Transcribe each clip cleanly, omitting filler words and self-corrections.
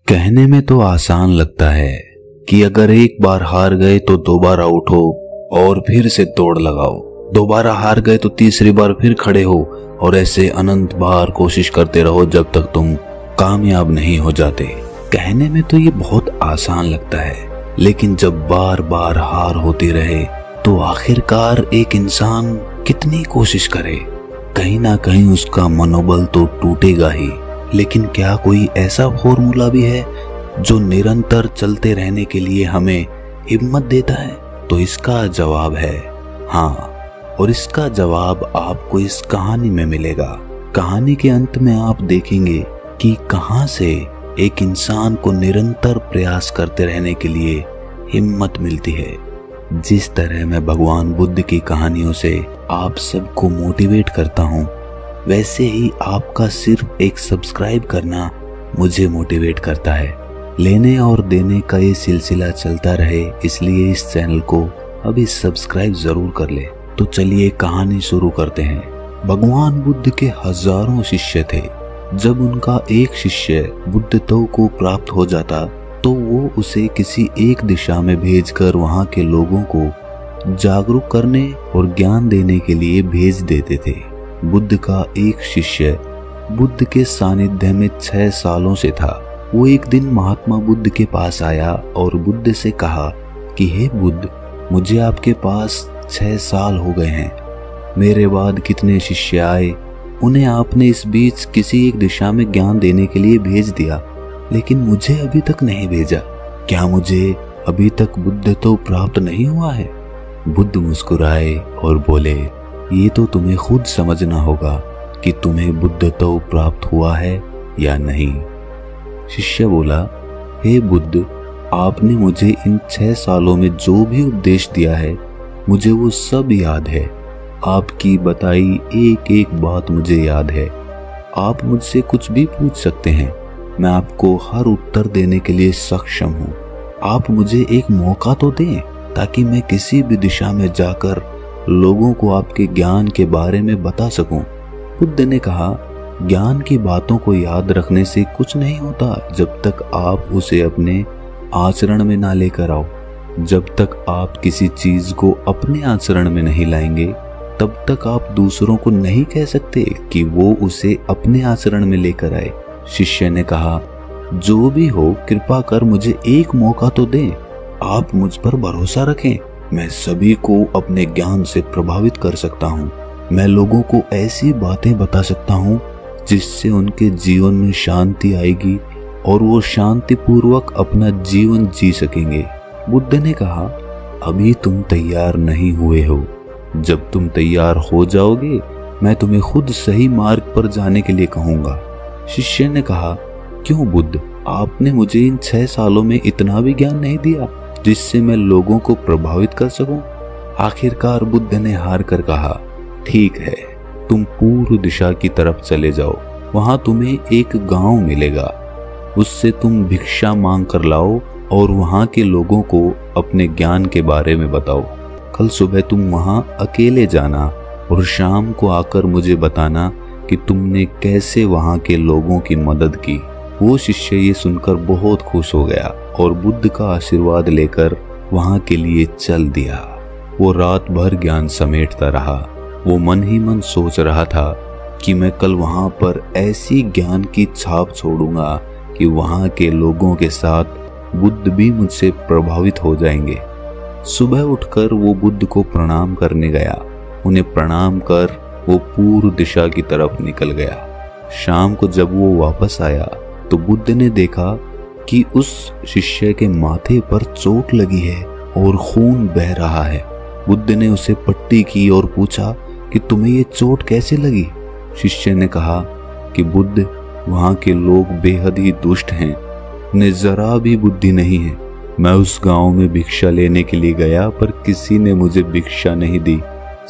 कहने में तो आसान लगता है कि अगर एक बार हार गए तो दोबारा उठो और फिर से दौड़ लगाओ, दोबारा हार गए तो तीसरी बार फिर खड़े हो और ऐसे अनंत बार कोशिश करते रहो जब तक तुम कामयाब नहीं हो जाते। कहने में तो ये बहुत आसान लगता है, लेकिन जब बार बार हार होती रहे तो आखिरकार एक इंसान कितनी कोशिश करे, कहीं ना कहीं उसका मनोबल तो टूटेगा ही। लेकिन क्या कोई ऐसा फॉर्मूला भी है जो निरंतर चलते रहने के लिए हमें हिम्मत देता है? तो इसका जवाब है हाँ, और इसका जवाब आपको इस कहानी में मिलेगा। कहानी के अंत में आप देखेंगे कि कहां से एक इंसान को निरंतर प्रयास करते रहने के लिए हिम्मत मिलती है। जिस तरह मैं भगवान बुद्ध की कहानियों से आप सबको मोटिवेट करता हूं, वैसे ही आपका सिर्फ एक सब्सक्राइब करना मुझे मोटिवेट करता है। लेने और देने का ये सिलसिला चलता रहे, इसलिए इस चैनल को अभी सब्सक्राइब जरूर कर ले। तो चलिए कहानी शुरू करते हैं। भगवान बुद्ध के हजारों शिष्य थे। जब उनका एक शिष्य बुद्धत्व को प्राप्त हो जाता तो वो उसे किसी एक दिशा में भेजकर वहां के लोगों को जागरूक करने और ज्ञान देने के लिए भेज देते थे। बुद्ध का एक शिष्य बुद्ध के सानिध्य में 6 सालों से था। वो एक दिन महात्मा बुद्ध के पास आया और बुद्ध से कहा कि हे बुद्ध, मुझे आपके पास 6 साल हो गए हैं। मेरे बाद कितने शिष्य आए, उन्हें आपने इस बीच किसी एक दिशा में ज्ञान देने के लिए भेज दिया, लेकिन मुझे अभी तक नहीं भेजा। क्या मुझे अभी तक बुद्धत्व प्राप्त नहीं हुआ है? बुद्ध मुस्कुराए और बोले, ये तो तुम्हें खुद समझना होगा कि तुम्हें बुद्धत्व प्राप्त हुआ है या नहीं। शिष्य बोला, हे बुद्ध, आपने मुझे इन 6 सालों में जो भी उपदेश दिया है मुझे वो सब याद है। आपकी बताई एक एक बात मुझे याद है। आप मुझसे कुछ भी पूछ सकते हैं, मैं आपको हर उत्तर देने के लिए सक्षम हूँ। आप मुझे एक मौका तो दें ताकि मैं किसी भी दिशा में जाकर लोगों को आपके ज्ञान के बारे में बता सकूं। बुद्ध ने कहा, ज्ञान की बातों को याद रखने से कुछ नहीं होता जब तक आप उसे अपने आचरण में ना लेकर आओ। जब तक आप किसी चीज को अपने आचरण में नहीं लाएंगे तब तक आप दूसरों को नहीं कह सकते कि वो उसे अपने आचरण में लेकर आए। शिष्य ने कहा, जो भी हो कृपा कर मुझे एक मौका तो दें। आप मुझ पर भरोसा रखें, मैं सभी को अपने ज्ञान से प्रभावित कर सकता हूँ। मैं लोगों को ऐसी बातें बता सकता हूँ जिससे उनके जीवन में शांति आएगी और वो शांतिपूर्वक अपना जीवन जी सकेंगे। बुद्ध ने कहा, अभी तुम तैयार नहीं हुए हो। जब तुम तैयार हो जाओगे मैं तुम्हें खुद सही मार्ग पर जाने के लिए कहूँगा। शिष्य ने कहा, क्यों बुद्ध, आपने मुझे इन 6 सालों में इतना भी ज्ञान नहीं दिया जिससे मैं लोगों को प्रभावित कर सकूं? आखिरकार बुद्ध ने हार कर कहा, ठीक है, तुम पूर्व दिशा की तरफ चले जाओ। वहां तुम्हें एक गांव मिलेगा, उससे तुम भिक्षा मांग कर लाओ और वहां के लोगों को अपने ज्ञान के बारे में बताओ। कल सुबह तुम वहां अकेले जाना और शाम को आकर मुझे बताना कि तुमने कैसे वहां के लोगों की मदद की। वो शिष्य ये सुनकर बहुत खुश हो गया और बुद्ध का आशीर्वाद लेकर वहां के लिए चल दिया। वो रात भर ज्ञान समेटता रहा। वो मन ही मन सोच रहा था कि मैं कल वहां पर ऐसी ज्ञान की छाप छोड़ूंगा कि वहां के लोगों के साथ बुद्ध भी मुझसे प्रभावित हो जाएंगे। सुबह उठकर वो बुद्ध को प्रणाम करने गया। उन्हें प्रणाम कर वो पूर्व दिशा की तरफ निकल गया। शाम को जब वो वापस आया तो बुद्ध ने देखा कि उस शिष्य के माथे पर चोट लगी है और खून बह रहा है। बुद्ध ने उसे पट्टी की और पूछा कि तुम्हें ये चोट कैसे लगी? शिष्य ने कहा कि बुद्ध, वहां के लोग बेहद ही दुष्ट हैं, उन्हें जरा भी बुद्धि नहीं है। मैं उस गांव में भिक्षा लेने के लिए गया पर किसी ने मुझे भिक्षा नहीं दी,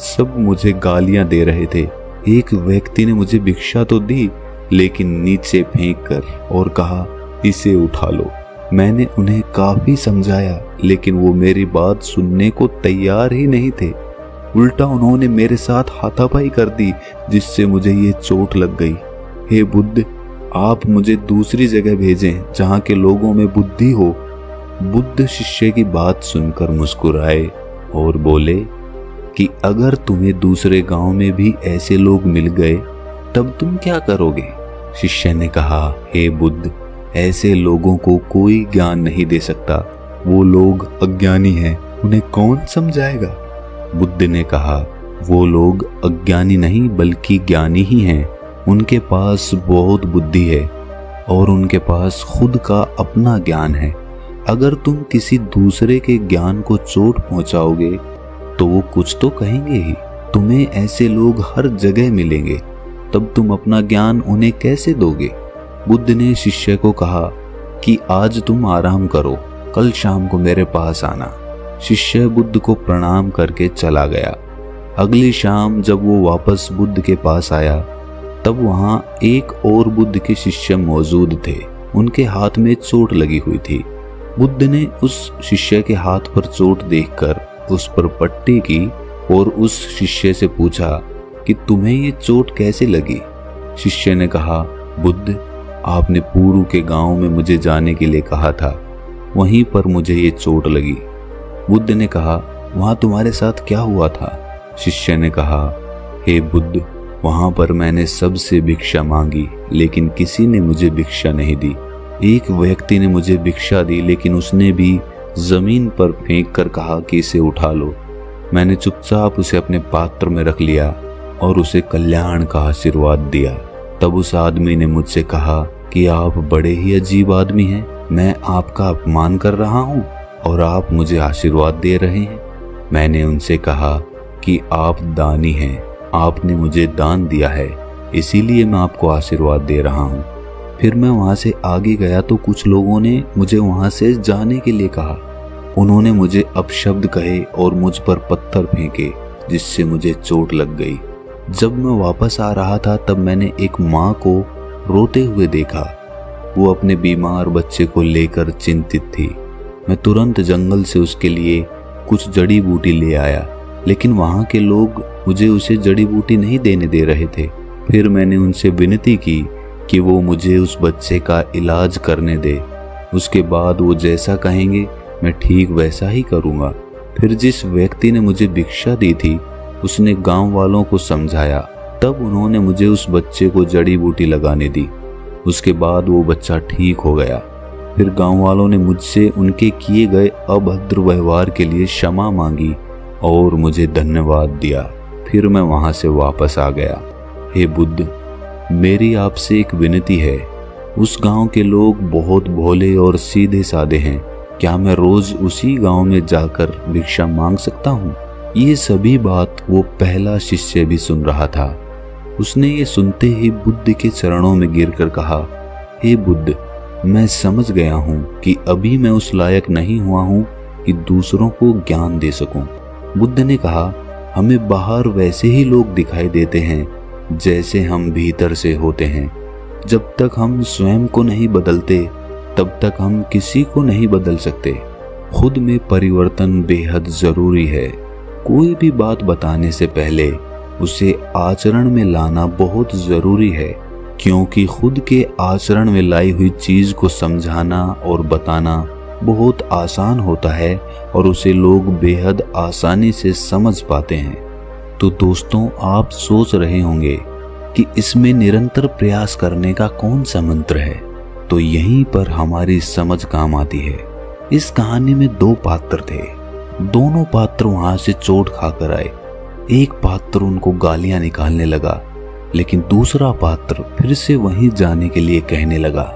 सब मुझे गालियां दे रहे थे। एक व्यक्ति ने मुझे भिक्षा तो दी लेकिन नीचे फेंक कर और कहा, इसे उठा लो। मैंने उन्हें काफी समझाया लेकिन वो मेरी बात सुनने को तैयार ही नहीं थे। उल्टा उन्होंने मेरे साथ हाथापाई कर दी जिससे मुझे ये चोट लग गई। हे बुद्ध, आप मुझे दूसरी जगह भेजें जहाँ के लोगों में बुद्धि हो। बुद्ध शिष्य की बात सुनकर मुस्कुराए और बोले कि अगर तुम्हें दूसरे गांव में भी ऐसे लोग मिल गए तब तुम क्या करोगे? शिष्य ने कहा, हे बुद्ध, ऐसे लोगों को कोई ज्ञान नहीं दे सकता। वो लोग अज्ञानी हैं, उन्हें कौन समझाएगा? बुद्ध ने कहा, वो लोग अज्ञानी नहीं बल्कि ज्ञानी ही हैं। उनके पास बहुत बुद्धि है और उनके पास खुद का अपना ज्ञान है। अगर तुम किसी दूसरे के ज्ञान को चोट पहुंचाओगे तो वो कुछ तो कहेंगे ही। तुम्हें ऐसे लोग हर जगह मिलेंगे, तब तुम अपना ज्ञान उन्हें कैसे दोगे? बुद्ध ने शिष्य को कहा कि आज तुम आराम करो, कल शाम को मेरे पास आना। शिष्य बुद्ध को प्रणाम करके चला गया। अगली शाम जब वो वापस बुद्ध के पास आया तब वहां एक और बुद्ध के शिष्य मौजूद थे। उनके हाथ में चोट लगी हुई थी। बुद्ध ने उस शिष्य के हाथ पर चोट देखकर उस पर पट्टी की और उस शिष्य से पूछा कि तुम्हें ये चोट कैसे लगी? शिष्य ने कहा, बुद्ध, आपने पूर्व के गांव में मुझे जाने के लिए कहा था, वहीं पर मुझे ये चोट लगी। बुद्ध ने कहा, वहां तुम्हारे साथ क्या हुआ था? शिष्य ने कहा, हे बुद्ध, वहां पर मैंने सबसे भिक्षा मांगी लेकिन किसी ने मुझे भिक्षा नहीं दी। एक व्यक्ति ने मुझे भिक्षा दी लेकिन उसने भी जमीन पर फेंक कर कहा कि इसे उठा लो। मैंने चुपचाप उसे अपने पात्र में रख लिया और उसे कल्याण का आशीर्वाद दिया। तब उस आदमी ने मुझसे कहा कि आप बड़े ही अजीब आदमी हैं, मैं आपका अपमान कर रहा हूँ और आप मुझे आशीर्वाद दे रहे हैं। मैंने उनसे कहा कि आप दानी हैं, आपने मुझे दान दिया है, इसीलिए मैं आपको आशीर्वाद दे रहा हूँ। फिर मैं वहां से आगे गया तो कुछ लोगों ने मुझे वहां से जाने के लिए कहा। उन्होंने मुझे अपशब्द कहे और मुझ पर पत्थर फेंके जिससे मुझे चोट लग गई। जब मैं वापस आ रहा था तब मैंने एक माँ को रोते हुए देखा। वो अपने बीमार बच्चे को लेकर चिंतित थी। मैं तुरंत जंगल से उसके लिए कुछ जड़ी बूटी ले आया, लेकिन वहां के लोग मुझे उसे जड़ी बूटी नहीं देने दे रहे थे। फिर मैंने उनसे विनती की कि वो मुझे उस बच्चे का इलाज करने दे। उसके बाद वो जैसा कहेंगे मैं ठीक वैसा ही करूँगा। फिर जिस व्यक्ति ने मुझे भिक्षा दी थी उसने गांव वालों को समझाया, तब उन्होंने मुझे उस बच्चे को जड़ी बूटी लगाने दी। उसके बाद वो बच्चा ठीक हो गया। फिर गांव वालों ने मुझसे उनके किए गए अभद्र व्यवहार के लिए क्षमा मांगी और मुझे धन्यवाद दिया। फिर मैं वहां से वापस आ गया। हे बुद्ध, मेरी आपसे एक विनती है। उस गांव के लोग बहुत भोले और सीधे साधे हैं। क्या मैं रोज उसी गांव में जाकर भिक्षा मांग सकता हूँ? ये सभी बात वो पहला शिष्य भी सुन रहा था। उसने ये सुनते ही बुद्ध के चरणों में गिरकर कहा, हे बुद्ध, मैं समझ गया हूँ कि अभी मैं उस लायक नहीं हुआ हूँ कि दूसरों को ज्ञान दे सकूं। बुद्ध ने कहा, हमें बाहर वैसे ही लोग दिखाई देते हैं जैसे हम भीतर से होते हैं। जब तक हम स्वयं को नहीं बदलते तब तक हम किसी को नहीं बदल सकते। खुद में परिवर्तन बेहद जरूरी है। कोई भी बात बताने से पहले उसे आचरण में लाना बहुत जरूरी है, क्योंकि खुद के आचरण में लाई हुई चीज को समझाना और बताना बहुत आसान होता है और उसे लोग बेहद आसानी से समझ पाते हैं। तो दोस्तों, आप सोच रहे होंगे कि इसमें निरंतर प्रयास करने का कौन सा मंत्र है, तो यहीं पर हमारी समझ काम आती है। इस कहानी में दो पात्र थे। दोनों पात्र वहां से चोट खाकर आए। एक पात्र उनको गालियां निकालने लगा, लेकिन दूसरा पात्र फिर से वहीं जाने के लिए कहने लगा।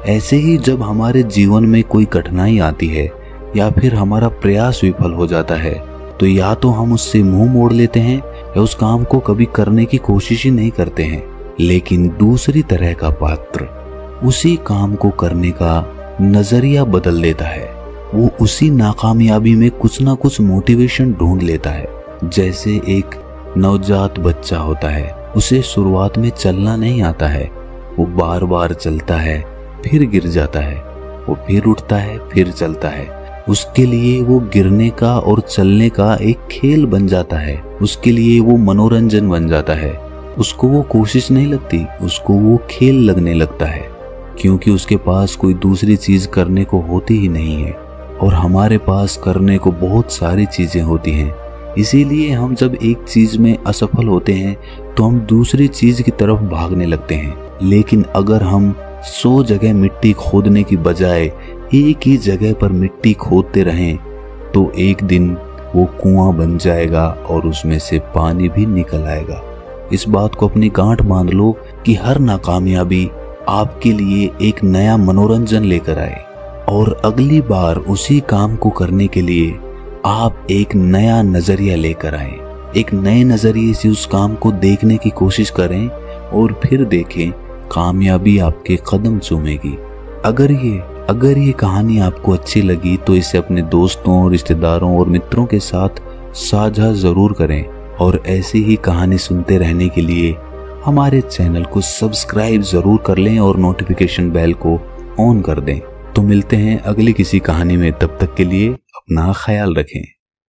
ऐसे ही जब हमारे जीवन में कोई कठिनाई आती है या फिर हमारा प्रयास विफल हो जाता है, तो या तो हम उससे मुंह मोड़ लेते हैं या उस काम को कभी करने की कोशिश ही नहीं करते हैं। लेकिन दूसरी तरह का पात्र उसी काम को करने का नजरिया बदल देता है। वो उसी नाकामयाबी में कुछ ना कुछ मोटिवेशन ढूंढ लेता है। जैसे एक नवजात बच्चा होता है, उसे शुरुआत में चलना नहीं आता है, वो बार बार चलता है, फिर गिर जाता है, वो फिर उठता है, फिर चलता है। उसके लिए वो गिरने का और चलने का एक खेल बन जाता है। उसके लिए वो मनोरंजन बन जाता है। उसको वो कोशिश नहीं लगती, उसको वो खेल लगने लगता है, क्योंकि उसके पास कोई दूसरी चीज करने को होती ही नहीं है। और हमारे पास करने को बहुत सारी चीजें होती हैं, इसीलिए हम जब एक चीज में असफल होते हैं तो हम दूसरी चीज की तरफ भागने लगते हैं। लेकिन अगर हम 100 जगह मिट्टी खोदने की बजाय एक ही जगह पर मिट्टी खोदते रहें तो एक दिन वो कुआं बन जाएगा और उसमें से पानी भी निकल आएगा। इस बात को अपनी गांठ बांध लो कि हर नाकामयाबी आपके लिए एक नया मनोरंजन लेकर आए, और अगली बार उसी काम को करने के लिए आप एक नया नजरिया लेकर आए। एक नए नजरिए से उस काम को देखने की कोशिश करें और फिर देखें कामयाबी आपके कदम चूमेगी। अगर ये कहानी आपको अच्छी लगी तो इसे अपने दोस्तों, रिश्तेदारों और मित्रों के साथ साझा जरूर करें, और ऐसी ही कहानी सुनते रहने के लिए हमारे चैनल को सब्सक्राइब जरूर कर लें और नोटिफिकेशन बेल को ऑन कर दें। तो मिलते हैं अगली किसी कहानी में, तब तक के लिए अपना ख्याल रखें।